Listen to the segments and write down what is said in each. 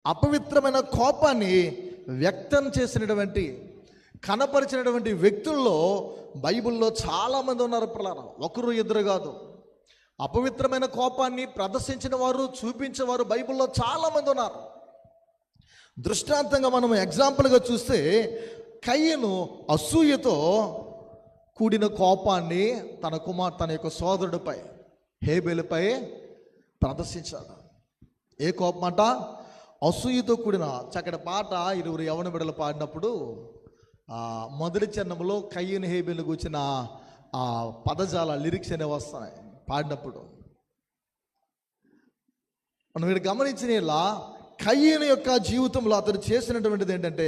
అపవిత్రమైన కోపాన్ని వ్యక్తం చేసినటువంటి కనపరిచినటువంటి వ్యక్తుల్లో బైబిల్లో చాలామంది ఉన్నారు పిల్లలు, ఒకరు ఇద్దరు కాదు. అపవిత్రమైన కోపాన్ని ప్రదర్శించిన వారు, చూపించేవారు బైబిల్లో చాలామంది ఉన్నారు. దృష్టాంతంగా మనం ఎగ్జాంపుల్గా చూస్తే కయ్యను అసూయతో కూడిన కోపాన్ని తన యొక్క సోదరుడిపై హేబెలుపై ప్రదర్శించాడు. ఏ కోపమాట? అసూయతో కూడిన. చక్కటి పాట ఇరువురు యవన బిడ్డలు పాడినప్పుడు మొదటి చరణంలో కయ్యను హేబెలు కూర్చిన ఆ పదజాల లిరిక్స్ అనేవి వస్తాయి పాడినప్పుడు. మనం వీడు గమనించిన ఇలా కయ్యను యొక్క జీవితంలో అతను చేసినటువంటిది ఏంటంటే,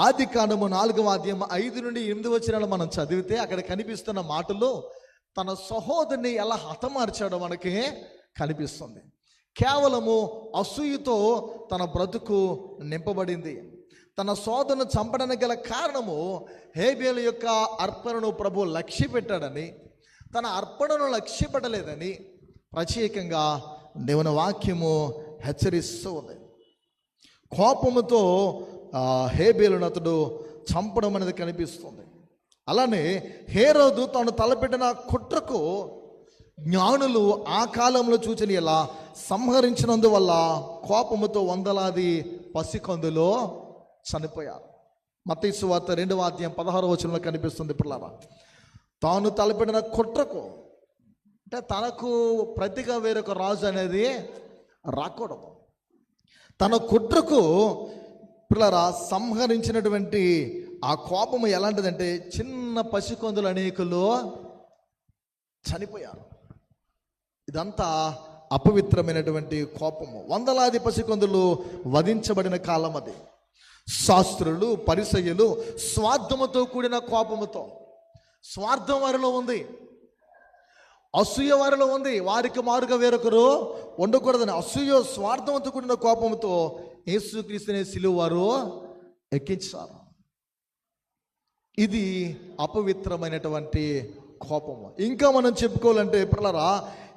ఆదికాండము 4వ అధ్యాయం 5 నుండి 8 వచనాలు మనం చదివితే అక్కడ కనిపిస్తున్న మాటలు తన సహోదరుని ఎలా హతమార్చాడో మనకి కనిపిస్తుంది. కేవలము అసూయతో తన బ్రతుకు నింపబడింది. తన సోదరును చంపడానికి గల కారణము హేబెలు యొక్క అర్పణను ప్రభు లక్ష్య పెట్టాడని, తన అర్పణను లక్ష్య పెట్టలేదని ప్రత్యేకంగా దేవుని వాక్యము హెచ్చరిస్తూ ఉంది. కోపముతో హేబెలును అతడు చంపడం అనేది కనిపిస్తుంది. అలానే హేరోదు తాను తలపెట్టిన కుట్రకు జ్ఞానులు ఆ కాలంలో చూచిన ఇలా సంహరించినందువల్ల కోపముతో వందలాది పసికందులో చనిపోయారు. మత్తయి సువార్త 2వ అధ్యాయం 16వ వచనంలో కనిపిస్తుంది పిల్లరా. తాను తలపెట్టిన కుట్రకు, అంటే తనకు ప్రతిగా వేరొక రాజు అనేది రాకూడదు, తన కుట్రకు పిల్లరా సంహరించినటువంటి ఆ కోపము ఎలాంటిదంటే చిన్న పసికందులు అనేకులు చనిపోయారు. ఇదంతా అపవిత్రమైనటువంటి కోపము. వందలాది పసికందులు వధించబడిన కాలం అది. శాస్త్రులు, పరిసయ్యులు స్వార్థముతో కూడిన కోపముతో, స్వార్థం వారిలో ఉంది, అసూయ వారిలో ఉంది, వారికి మారుగా వేరొకరు ఉండకూడదని అసూయ స్వార్థంతో కూడిన కోపంతో యేసుక్రీస్తునే సిలువ వారు ఎక్కించారు. ఇది అపవిత్రమైనటువంటి కోపము. ఇంకా మనం చెప్పుకోవాలంటే పిల్లరా,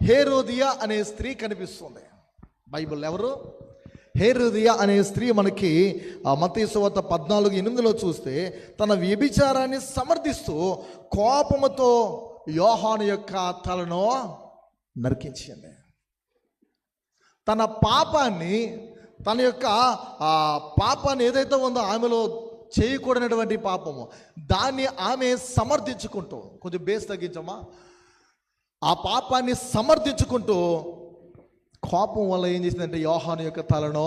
హేరోదియా అనే స్త్రీ కనిపిస్తుంది బైబిల్. ఎవరు? హేరోదియా అనే స్త్రీ మనకి మత్తయి సువార్త 14:8 చూస్తే తన వ్యభిచారాన్ని సమర్థిస్తూ కోపముతో యోహాను యొక్క తలను నరికించింది. తన పాపాన్ని, తన యొక్క పాపాన్ని ఏదైతే ఉందో ఆమెలో చేయకూడనటువంటి పాపము, దాన్ని ఆమె సమర్థించుకుంటూ, కొంచెం బేస్ తగ్గించమ్మా, ఆ పాపాన్ని సమర్థించుకుంటూ కోపం వల్ల ఏం చేసిందంటే యోహాను యొక్క తలను